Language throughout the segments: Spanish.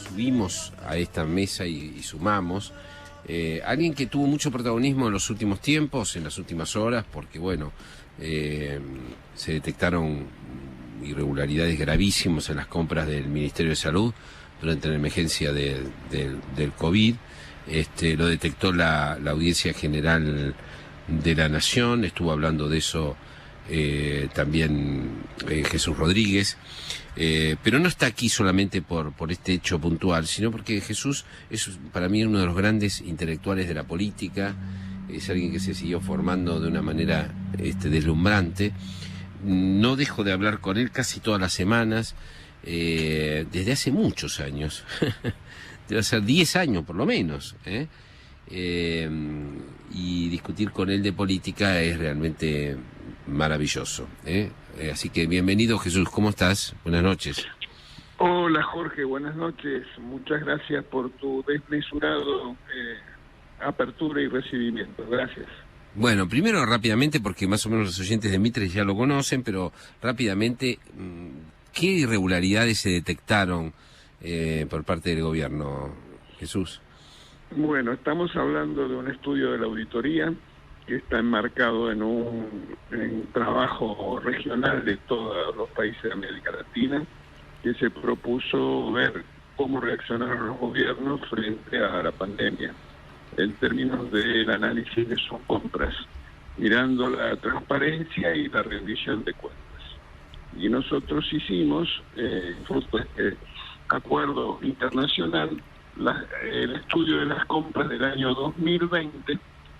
subimos a esta mesa y sumamos alguien que tuvo mucho protagonismo en los últimos tiempos, en las últimas horas, porque bueno, se detectaron irregularidades gravísimas en las compras del Ministerio de Salud durante la emergencia del COVID. Lo detectó la Audiencia General de la Nación, estuvo hablando de eso también Jesús Rodríguez, pero no está aquí solamente por este hecho puntual, sino porque Jesús es para mí uno de los grandes intelectuales de la política, es alguien que se siguió formando de una manera deslumbrante. No dejo de hablar con él casi todas las semanas, desde hace muchos años, debe ser 10 años por lo menos, y discutir con él de política es realmente maravilloso, así que bienvenido, Jesús, ¿cómo estás? Buenas noches. Hola, Jorge, buenas noches. Muchas gracias por tu desmesurado apertura y recibimiento. Gracias. Bueno, primero rápidamente, porque más o menos los oyentes de Mitre ya lo conocen, pero rápidamente, ¿qué irregularidades se detectaron por parte del gobierno, Jesús? Bueno, estamos hablando de un estudio de la auditoría que está enmarcado en un trabajo regional de todos los países de América Latina, que se propuso ver cómo reaccionaron los gobiernos frente a la pandemia, en términos del análisis de sus compras, mirando la transparencia y la rendición de cuentas. Y nosotros hicimos, fruto de este acuerdo internacional, el estudio de las compras del año 2020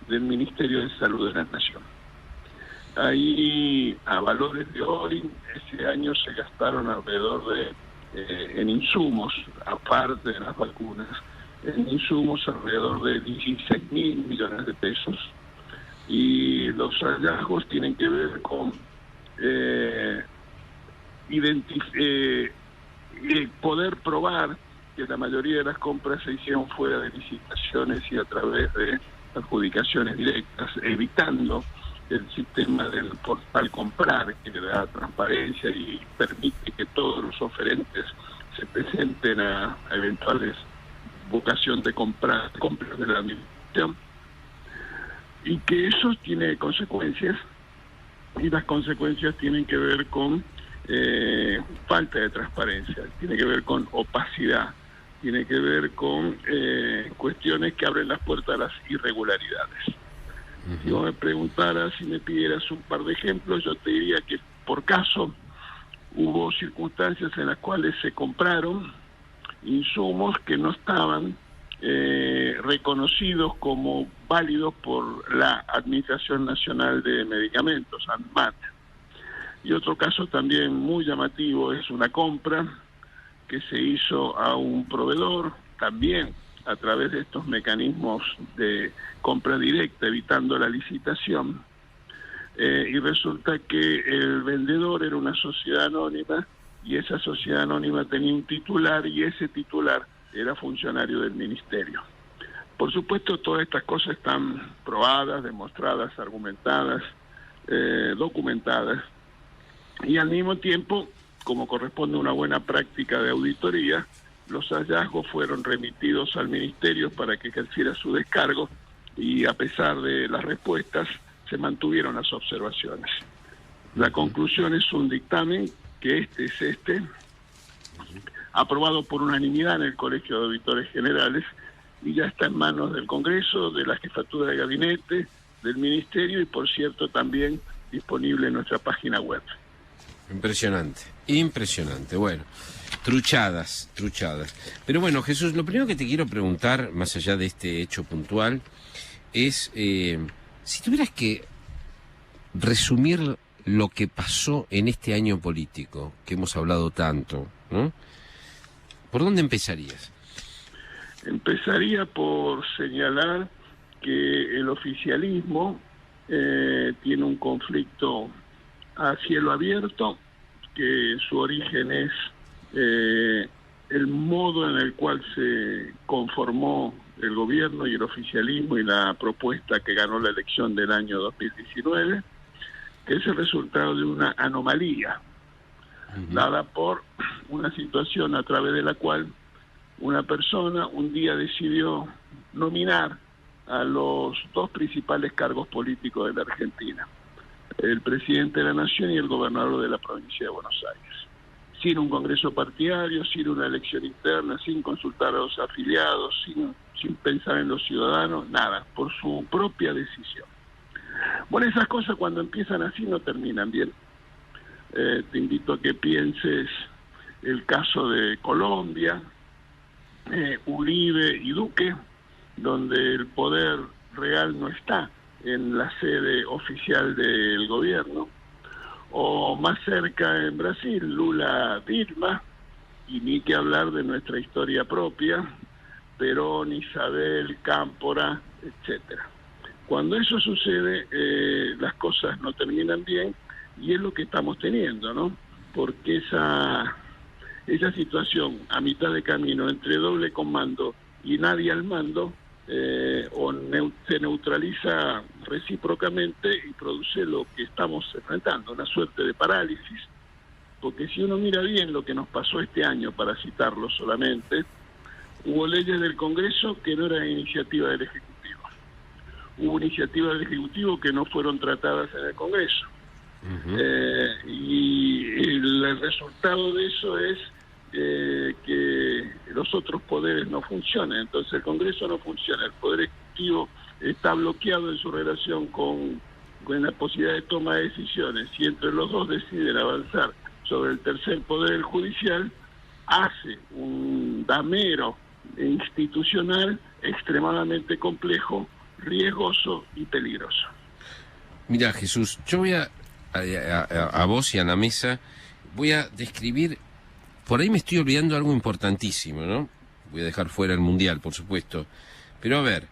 del Ministerio de Salud de la Nación. Ahí, a valores de hoy, ese año se gastaron alrededor de, en insumos, aparte de las vacunas, en insumos alrededor de 16.000 millones de pesos. Y los hallazgos tienen que ver con poder probar que la mayoría de las compras se hicieron fuera de licitaciones y a través de adjudicaciones directas, evitando el sistema del portal comprar, que le da transparencia y permite que todos los oferentes se presenten a eventuales vocación de compras de la administración, y que eso tiene consecuencias, y las consecuencias tienen que ver con falta de transparencia, tiene que ver con opacidad, tiene que ver con cuestiones que abren las puertas a las irregularidades. Si vos me preguntaras, si me pidieras un par de ejemplos, yo te diría que por caso hubo circunstancias en las cuales se compraron insumos que no estaban reconocidos como válidos por la Administración Nacional de Medicamentos, ANMAT. Y otro caso también muy llamativo es una compra que se hizo a un proveedor, también a través de estos mecanismos de compra directa, evitando la licitación, y resulta que el vendedor era una sociedad anónima, y esa sociedad anónima tenía un titular, y ese titular era funcionario del ministerio. Por supuesto, todas estas cosas están probadas, demostradas, argumentadas, documentadas, y al mismo tiempo, como corresponde a una buena práctica de auditoría, los hallazgos fueron remitidos al ministerio para que ejerciera su descargo, y a pesar de las respuestas, se mantuvieron las observaciones. La conclusión es un dictamen que es aprobado por unanimidad en el Colegio de Auditores Generales, y ya está en manos del Congreso, de la Jefatura de Gabinete, del Ministerio, y por cierto también disponible en nuestra página web. Impresionante, impresionante. Bueno, truchadas. Pero bueno, Jesús, lo primero que te quiero preguntar, más allá de este hecho puntual, es si tuvieras que resumir lo que pasó en este año político, que hemos hablado tanto, ¿no? ¿Por dónde empezarías? Empezaría por señalar que el oficialismo tiene un conflicto a cielo abierto, que su origen es el modo en el cual se conformó el gobierno y el oficialismo y la propuesta que ganó la elección del año 2019, que es el resultado de una anomalía dada por una situación a través de la cual una persona un día decidió nominar a los dos principales cargos políticos de la Argentina, el presidente de la Nación y el gobernador de la provincia de Buenos Aires, sin un congreso partidario, sin una elección interna, sin consultar a los afiliados, sin pensar en los ciudadanos, nada, por su propia decisión. Bueno, esas cosas cuando empiezan así no terminan bien. Te invito a que pienses el caso de Colombia, Uribe y Duque, donde el poder real no está en la sede oficial del gobierno, o más cerca en Brasil, Lula, Dilma, y ni que hablar de nuestra historia propia, Perón, Isabel, Cámpora, etcétera. Cuando eso sucede, las cosas no terminan bien, y es lo que estamos teniendo, ¿no? Porque esa situación a mitad de camino entre doble comando y nadie al mando, se neutraliza recíprocamente y produce lo que estamos enfrentando, una suerte de parálisis, porque si uno mira bien lo que nos pasó este año, para citarlo solamente, hubo leyes del Congreso que no eran iniciativa del Ejecutivo, hubo iniciativas del Ejecutivo que no fueron tratadas en el Congreso, y el resultado de eso es que los otros poderes no funcionan. Entonces el Congreso no funciona, el Poder Ejecutivo está bloqueado en su relación con la posibilidad de toma de decisiones, y entre los dos deciden avanzar sobre el tercer poder, el judicial, hace un damero institucional extremadamente complejo, riesgoso y peligroso. Mira, Jesús, yo voy a vos y a la mesa, voy a describir, por ahí me estoy olvidando algo importantísimo, ¿no? Voy a dejar fuera el Mundial, por supuesto, pero a ver,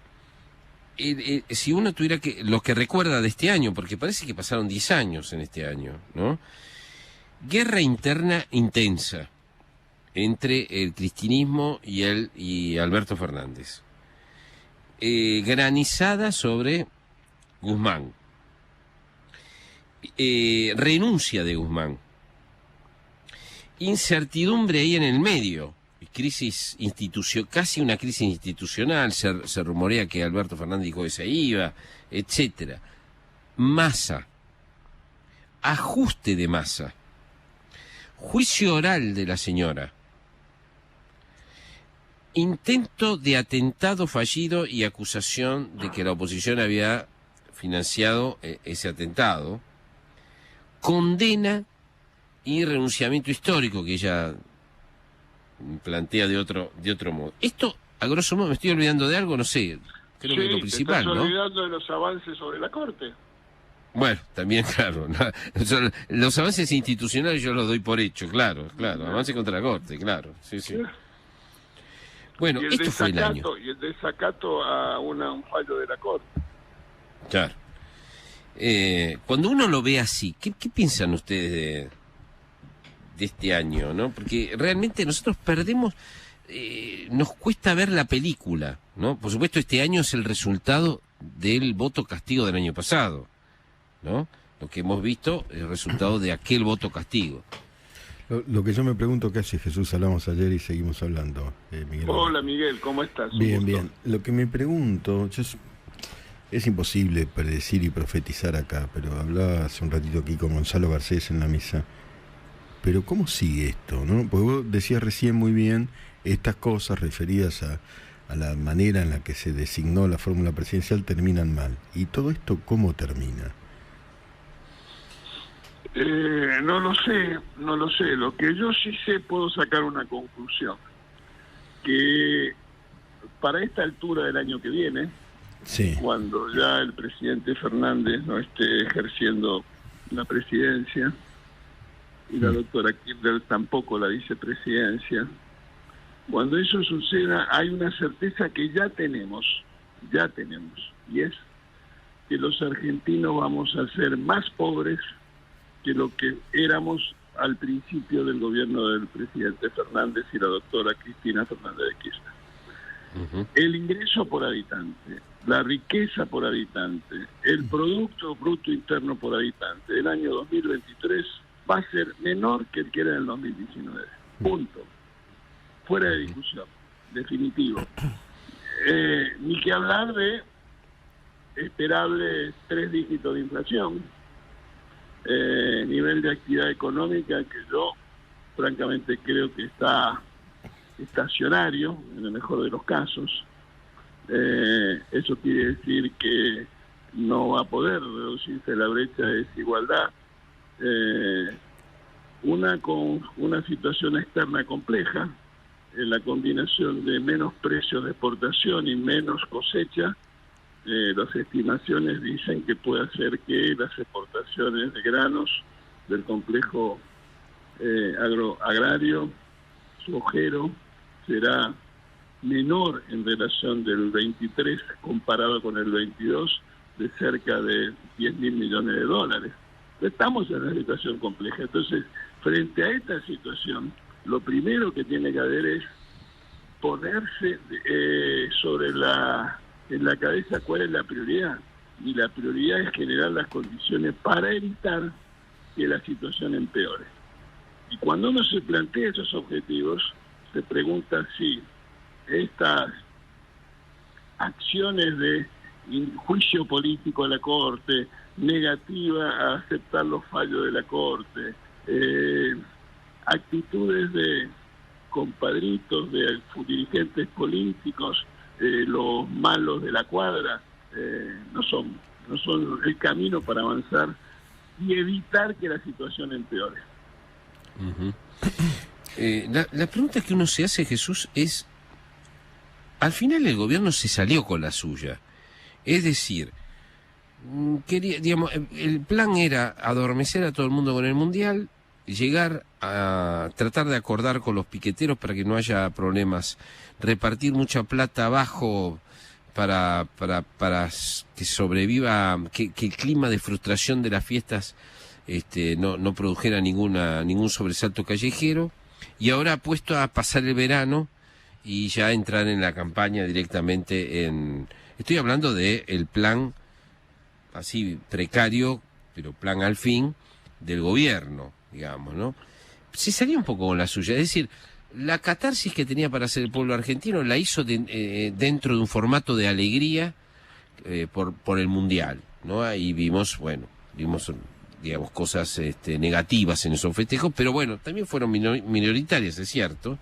si uno tuviera lo que recuerda de este año, porque parece que pasaron 10 años en este año, ¿no? Guerra interna intensa entre el cristinismo y Alberto Fernández. Granizada sobre Guzmán. Renuncia de Guzmán. Incertidumbre ahí en el medio. Crisis casi una crisis institucional. Se rumorea que Alberto Fernández dijo que se iba, etcétera. Massa. Ajuste de Massa. Juicio oral de la señora. Intento de atentado fallido y acusación de que la oposición había financiado ese atentado. Condena y renunciamiento histórico que ella plantea de otro modo. Esto, a grosso modo, me estoy olvidando de algo, no sé, creo que es lo principal, ¿no? Te estás olvidando de los avances sobre la Corte. Bueno, también, claro, los avances institucionales yo los doy por hecho, claro, avance contra la Corte, claro, sí. Bueno, esto fue el año. Y el desacato a un fallo de la Corte. Claro. Cuando uno lo ve así, ¿qué piensan ustedes de este año, ¿no? Porque realmente nosotros perdemos, nos cuesta ver la película, ¿no? Por supuesto, este año es el resultado del voto castigo del año pasado, ¿no? Lo que hemos visto es el resultado de aquel voto castigo. Lo que yo me pregunto, ¿qué hace Jesús? Hablamos ayer y seguimos hablando, Miguel. Hola, Miguel, ¿cómo estás? Bien. Lo que me pregunto, es imposible predecir y profetizar acá, pero hablaba hace un ratito aquí con Gonzalo Garcés en la mesa. Pero ¿cómo sigue esto, no? Porque vos decías recién muy bien estas cosas referidas a la manera en la que se designó la fórmula presidencial terminan mal. ¿Y todo esto cómo termina? No lo sé. Lo que yo sí sé, puedo sacar una conclusión. Que para esta altura del año que viene, sí, cuando ya el presidente Fernández no esté ejerciendo la presidencia, y la doctora Kirchner tampoco la vicepresidencia, cuando eso suceda hay una certeza que ya tenemos, y es que los argentinos vamos a ser más pobres que lo que éramos al principio del gobierno del presidente Fernández y la doctora Cristina Fernández de Kirchner. El ingreso por habitante, la riqueza por habitante, el Producto Bruto Interno por habitante del año 2023 va a ser menor que el que era en el 2019. Punto. Fuera de discusión. Definitivo. Ni que hablar de esperables 3 dígitos de inflación, nivel de actividad económica que yo francamente creo que está estacionario en el mejor de los casos. Eso quiere decir que no va a poder reducirse la brecha de desigualdad. Con una situación externa compleja, la combinación de menos precios de exportación y menos cosecha, las estimaciones dicen que puede hacer que las exportaciones de granos del complejo agrario sojero será menor en relación del 23 comparado con el 22, de cerca de 10.000 millones de dólares. Estamos en una situación compleja. Entonces, frente a esta situación, lo primero que tiene que haber es ponerse en la cabeza cuál es la prioridad. Y la prioridad es generar las condiciones para evitar que la situación empeore. Y cuando uno se plantea esos objetivos, se pregunta si estas acciones de juicio político a la Corte, negativa a aceptar los fallos de la Corte, actitudes de compadritos, de dirigentes políticos, los malos de la cuadra, no son el camino para avanzar y evitar que la situación empeore. Uh-huh. La pregunta que uno se hace, Jesús, es: al final el gobierno se salió con la suya. Es decir, el plan era adormecer a todo el mundo con el Mundial, llegar a tratar de acordar con los piqueteros para que no haya problemas, repartir mucha plata abajo para que sobreviva, que el clima de frustración de las fiestas no produjera ningún sobresalto callejero, y ahora puesto a pasar el verano y ya entrar en la campaña directamente estoy hablando de el plan así precario, pero plan al fin del gobierno, digamos, ¿no? Se salió un poco con la suya, es decir, la catarsis que tenía para hacer el pueblo argentino la hizo dentro de un formato de alegría por el Mundial, ¿no? Ahí vimos, digamos, cosas negativas en esos festejos, pero bueno, también fueron minoritarias, es cierto.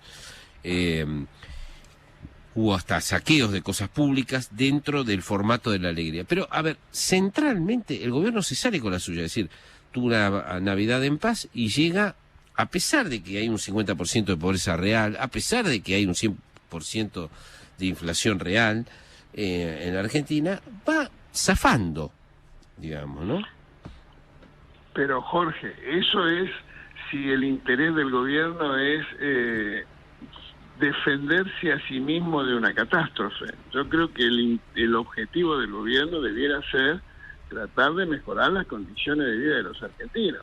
Hubo hasta saqueos de cosas públicas dentro del formato de la alegría. Pero, a ver, centralmente el gobierno se sale con la suya, es decir, tuvo una Navidad en paz y llega, a pesar de que hay un 50% de pobreza real, a pesar de que hay un 100% de inflación real en la Argentina, va zafando, digamos, ¿no? Pero, Jorge, eso es si el interés del gobierno es defenderse a sí mismo de una catástrofe. Yo creo que el objetivo del gobierno debiera ser tratar de mejorar las condiciones de vida de los argentinos,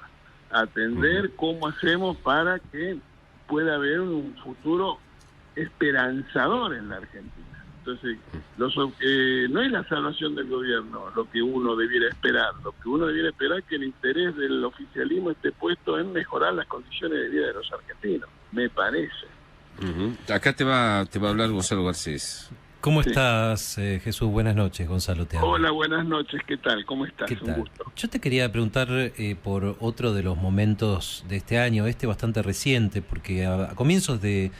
atender cómo hacemos para que pueda haber un futuro esperanzador en la Argentina. Entonces, no es la salvación del gobierno lo que uno debiera esperar. Lo que uno debiera esperar es que el interés del oficialismo esté puesto en mejorar las condiciones de vida de los argentinos, me parece. Uh-huh. Acá te va a hablar Gonzalo Garcés. ¿Cómo estás, Jesús? Buenas noches, Gonzalo. Te hablo. Hola, buenas noches. ¿Qué tal? ¿Cómo estás? ¿Qué tal? Un gusto. Yo te quería preguntar por otro de los momentos de este año, bastante reciente, porque a comienzos de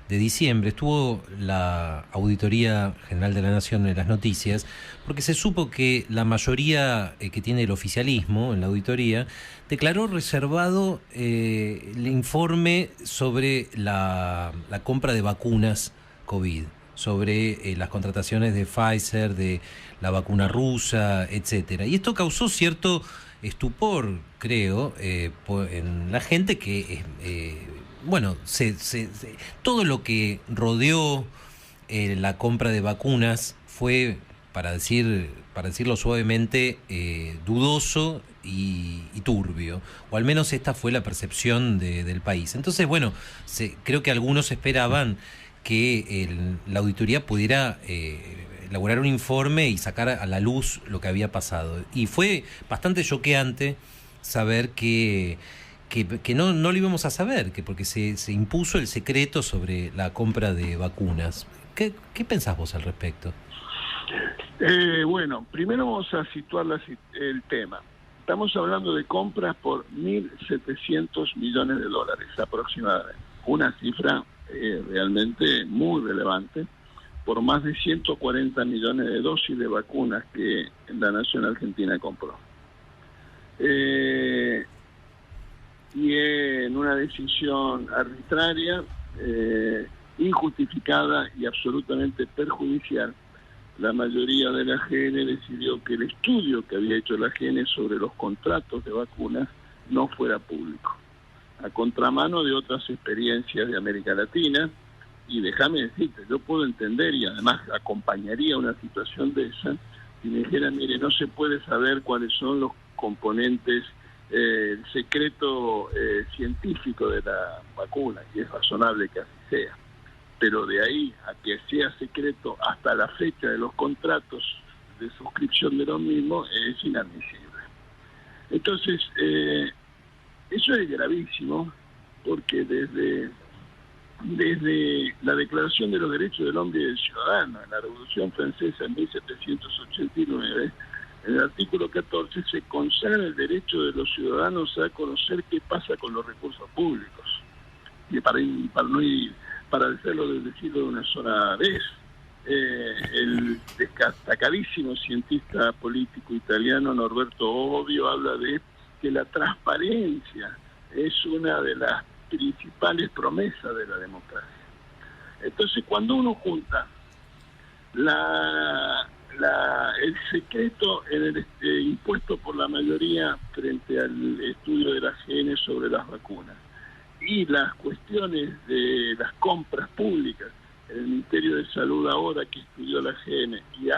diciembre estuvo la Auditoría General de la Nación en las noticias, porque se supo que la mayoría que tiene el oficialismo en la auditoría declaró reservado el informe sobre la compra de vacunas COVID, sobre las contrataciones de Pfizer, de la vacuna rusa, etcétera. Y esto causó cierto estupor, creo, en la gente que todo lo que rodeó la compra de vacunas fue, para decirlo suavemente, dudoso y turbio, o al menos esta fue la percepción del país. Entonces, creo que algunos esperaban que la auditoría pudiera elaborar un informe y sacar a la luz lo que había pasado. Y fue bastante choqueante saber que que no lo íbamos a saber, que porque se impuso el secreto sobre la compra de vacunas. ¿Qué pensás vos al respecto? Bueno, primero vamos a situar el tema. Estamos hablando de compras por 1.700 millones de dólares aproximadamente. Una cifra realmente muy relevante por más de 140 millones de dosis de vacunas que la nación argentina compró. Y en una decisión arbitraria, injustificada y absolutamente perjudicial, la mayoría de la AGN decidió que el estudio que había hecho la AGN sobre los contratos de vacunas no fuera público, a contramano de otras experiencias de América Latina. Y déjame decirte, yo puedo entender y además acompañaría una situación de esa si me dijeran, mire, no se puede saber cuáles son los componentes, el secreto científico de la vacuna, y es razonable que así sea. Pero de ahí a que sea secreto hasta la fecha de los contratos de suscripción de los mismos es inadmisible. Entonces, eso es gravísimo, porque desde la Declaración de los Derechos del Hombre y del Ciudadano, en la Revolución Francesa en 1789, en el artículo 14 se consagra el derecho de los ciudadanos a conocer qué pasa con los recursos públicos. Y para decirlo de una sola vez, el destacadísimo cientista político italiano Norberto Bobbio habla de que la transparencia es una de las principales promesas de la democracia. Entonces, cuando uno junta el secreto en el impuesto por la mayoría frente al estudio de la AGN sobre las vacunas y las cuestiones de las compras públicas en el Ministerio de Salud ahora que estudió la AGN, y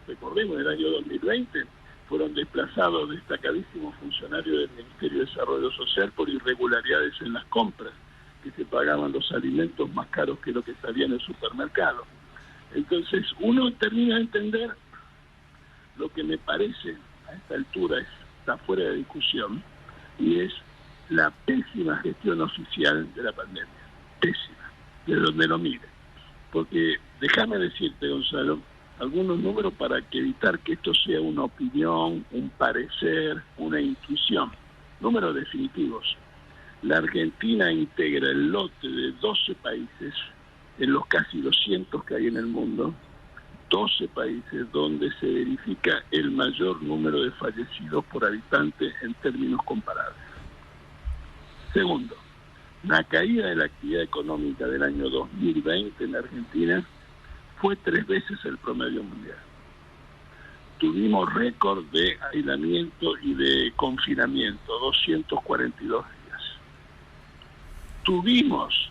recordemos, en el año 2020 fueron desplazados destacadísimos funcionarios del Ministerio de Desarrollo Social por irregularidades en las compras, que se pagaban los alimentos más caros que lo que salía en el supermercado. Entonces uno termina de entender lo que me parece a esta altura está fuera de discusión, y es la pésima gestión oficial de la pandemia. Pésima, de donde lo mire. Porque déjame decirte, Gonzalo, algunos números para evitar que esto sea una opinión, un parecer, una intuición. Números definitivos. La Argentina integra el lote de 12 países, en los casi 200 que hay en el mundo, 12 países donde se verifica el mayor número de fallecidos por habitante en términos comparables. Segundo, la caída de la actividad económica del año 2020 en la Argentina fue 3 veces el promedio mundial. Tuvimos récord de aislamiento y de confinamiento, 242 días. Tuvimos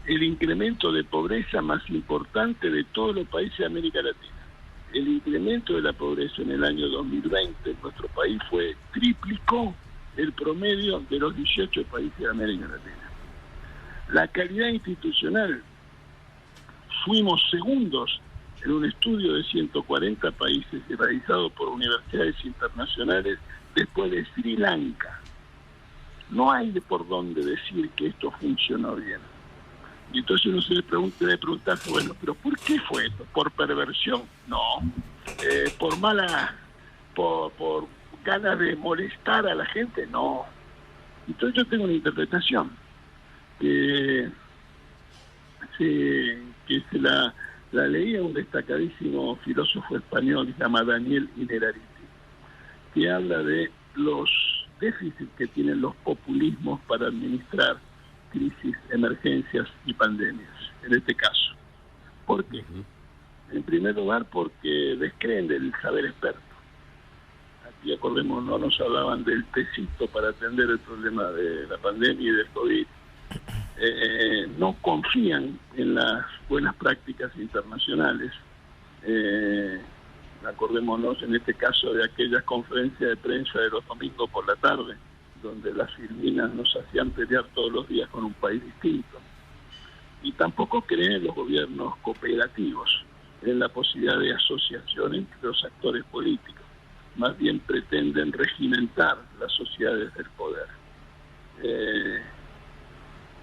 el incremento de pobreza más importante de todos los países de América Latina. El incremento de la pobreza en el año 2020 en nuestro país triplicó el promedio de los 18 países de América Latina. La calidad institucional, fuimos segundos en un estudio de 140 países realizado por universidades internacionales después de Sri Lanka. No hay por dónde decir que esto funcionó bien. Y entonces uno se debe preguntarse, bueno, ¿pero por qué fue esto? ¿Por perversión? No. ¿Por ganas de molestar a la gente? No. Entonces yo tengo una interpretación que la leía un destacadísimo filósofo español, se llama Daniel Innerarity, que habla de los déficits que tienen los populismos para administrar crisis, emergencias y pandemias, en este caso. ¿Por qué? En primer lugar, porque descreen del saber experto. Aquí, acordemos, no nos hablaban del tecito para atender el problema de la pandemia y del COVID. No confían en las buenas prácticas internacionales. Acordémonos en este caso de aquellas conferencias de prensa de los domingos por la tarde, donde las filminas nos hacían pelear todos los días con un país distinto. Y tampoco creen en los gobiernos cooperativos, en la posibilidad de asociación entre los actores políticos. Más bien pretenden regimentar las sociedades del poder.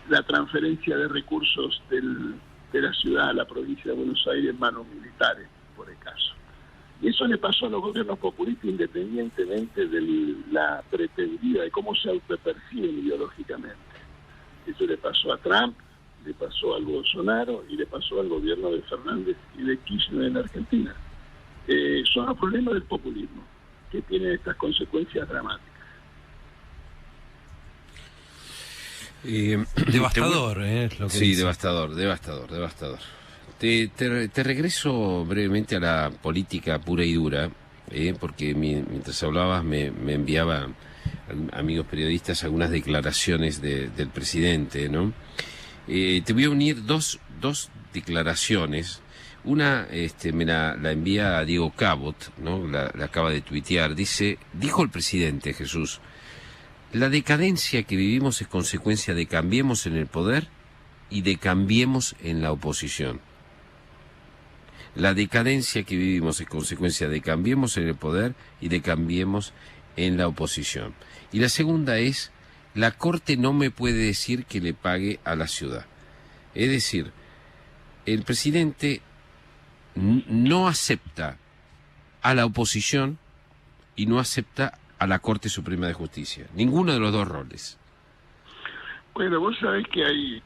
la transferencia de recursos de la ciudad a la provincia de Buenos Aires en manos militares, por el caso. Y eso le pasó a los gobiernos populistas independientemente de la pretendida, de cómo se autoperciben ideológicamente. Eso le pasó a Trump, le pasó al Bolsonaro y le pasó al gobierno de Fernández y de Kirchner en Argentina. Son los problemas del populismo, que tienen estas consecuencias dramáticas. Devastador, es lo que sí, dice. devastador. Te regreso brevemente a la política pura y dura, porque mientras hablabas me enviaban amigos periodistas algunas declaraciones del presidente, ¿no? Te voy a unir dos declaraciones. Una me la envía Diego Cabot, ¿no? La acaba de tuitear. Dijo el presidente Jesús: la decadencia que vivimos es consecuencia de cambiemos en el poder y de cambiemos en la oposición. La decadencia que vivimos es consecuencia de cambiemos en el poder y de cambiemos en la oposición. Y la segunda es: la Corte no me puede decir que le pague a la ciudad. Es decir, el presidente no acepta a la oposición y no acepta a la Corte Suprema de Justicia. Ninguno de los dos roles. Bueno, vos sabés que hay,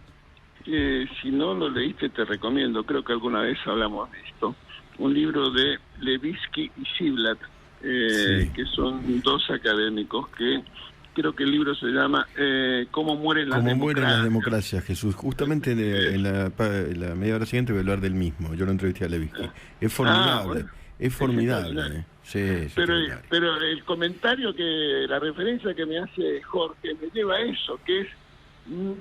si no lo leíste te recomiendo, creo que alguna vez hablamos de esto, un libro de Levitsky y Ziblatt, que son dos académicos que creo que el libro se llama ¿Cómo mueren las democracias? ¿Cómo mueren las democracias, Jesús? Justamente en la media hora siguiente voy a hablar del mismo. Yo lo entrevisté a Levitsky. Es formidable. Bueno, es formidable. Sí, pero el comentario, la referencia que me hace Jorge me lleva a eso, que es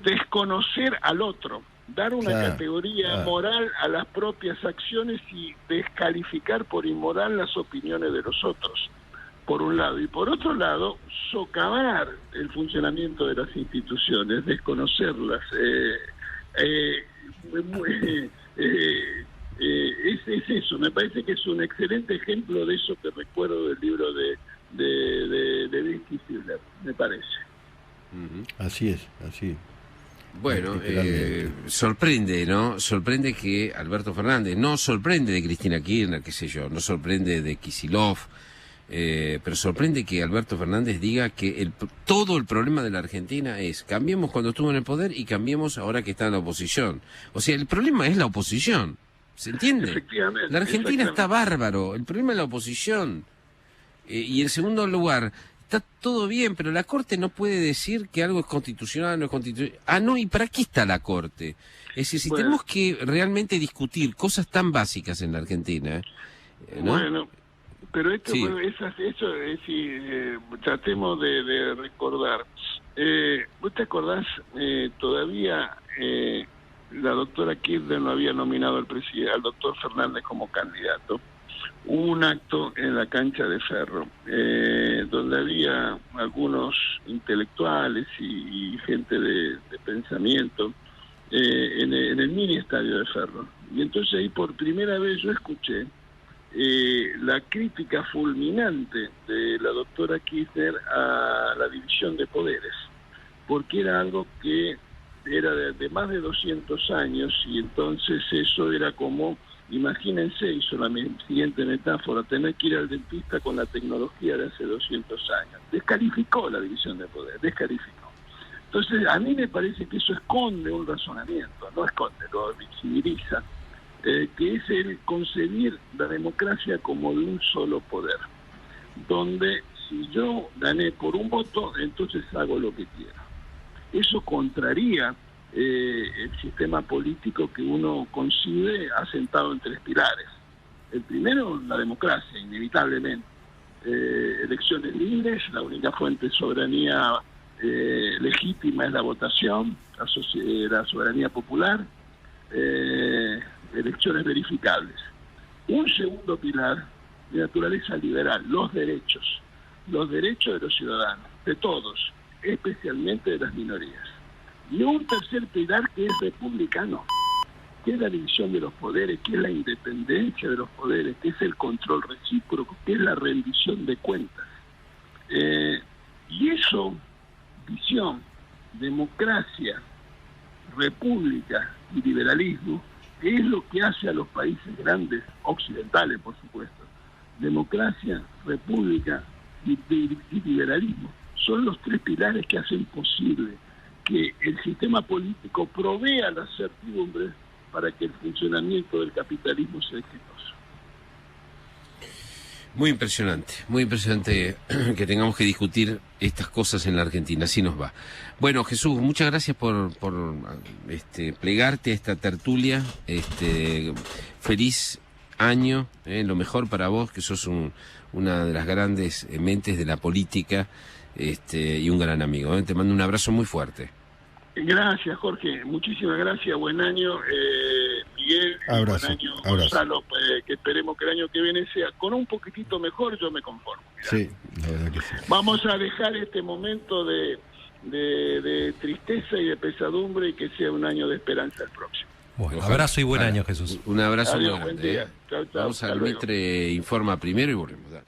desconocer al otro, dar una categoría moral a las propias acciones y descalificar por inmoral las opiniones de los otros, por un lado, y por otro lado socavar el funcionamiento de las instituciones, desconocerlas. Es eso, me parece que es un excelente ejemplo de eso que recuerdo del libro de Levitsky y Ziblatt, me parece. Así es. Bueno, sorprende, ¿no? Sorprende que Alberto Fernández, no sorprende de Cristina Kirchner, qué sé yo, no sorprende de Kicillof, pero sorprende que Alberto Fernández diga que todo el problema de la Argentina es cambiemos cuando estuvo en el poder y cambiemos ahora que está en la oposición. O sea, el problema es la oposición, ¿se entiende? Efectivamente. La Argentina está bárbaro, el problema es la oposición. Y en segundo lugar, está todo bien, pero la Corte no puede decir que algo es constitucional o no es constitucional. No, ¿y para qué está la Corte? Es decir, si tenemos que realmente discutir cosas tan básicas en la Argentina, ¿no? Bueno, pero esto, sí. Eso es decir, tratemos de recordar. ¿Vos te acordás? Todavía la doctora Kirchner no había nominado al doctor Fernández como candidato. Hubo un acto en la cancha de Ferro, donde había algunos intelectuales y gente de pensamiento en el mini estadio de Ferro. Y entonces ahí por primera vez yo escuché la crítica fulminante de la doctora Kirchner a la división de poderes, porque era algo que era de más de 200 años y entonces eso era como... Imagínense, hizo la siguiente metáfora, tener que ir al dentista con la tecnología de hace 200 años. Descalificó la división de poder, descalificó. Entonces, a mí me parece que eso esconde un razonamiento, no esconde, lo visibiliza, que es el concebir la democracia como de un solo poder, donde si yo gané por un voto, entonces hago lo que quiero. Eso contraría el sistema político que uno concibe asentado en tres pilares. El primero, la democracia, inevitablemente. Elecciones libres, la única fuente de soberanía legítima es la votación, la soberanía popular, elecciones verificables. Un segundo pilar, de naturaleza liberal, los derechos de los ciudadanos, de todos, especialmente de las minorías. Y un tercer pilar que es republicano, que es la división de los poderes, que es la independencia de los poderes, que es el control recíproco, que es la rendición de cuentas. Y eso, visión democracia, república y liberalismo, que es lo que hace a los países grandes, occidentales por supuesto. Democracia, república y liberalismo son los tres pilares que hacen posible que el sistema político provea las certidumbres para que el funcionamiento del capitalismo sea exitoso. Muy impresionante que tengamos que discutir estas cosas en la Argentina, así nos va. Bueno, Jesús, muchas gracias por plegarte a esta tertulia. Feliz año, lo mejor para vos, que sos una de las grandes mentes de la política y un gran amigo. Te mando un abrazo muy fuerte. Gracias, Jorge, muchísimas gracias, buen año, Miguel, abrazo, buen año, abrazo. Gonzalo, que esperemos que el año que viene sea con un poquitito mejor, yo me conformo. Mirá. Sí, la verdad que sí. Vamos a dejar este momento de tristeza y de pesadumbre y que sea un año de esperanza el próximo. Bueno, abrazo y buen año, Jesús. Un abrazo Adiós, muy grande. buen día. Chau, chau, Vamos a hasta luego. Mitre Informa primero y volvemos. Dale.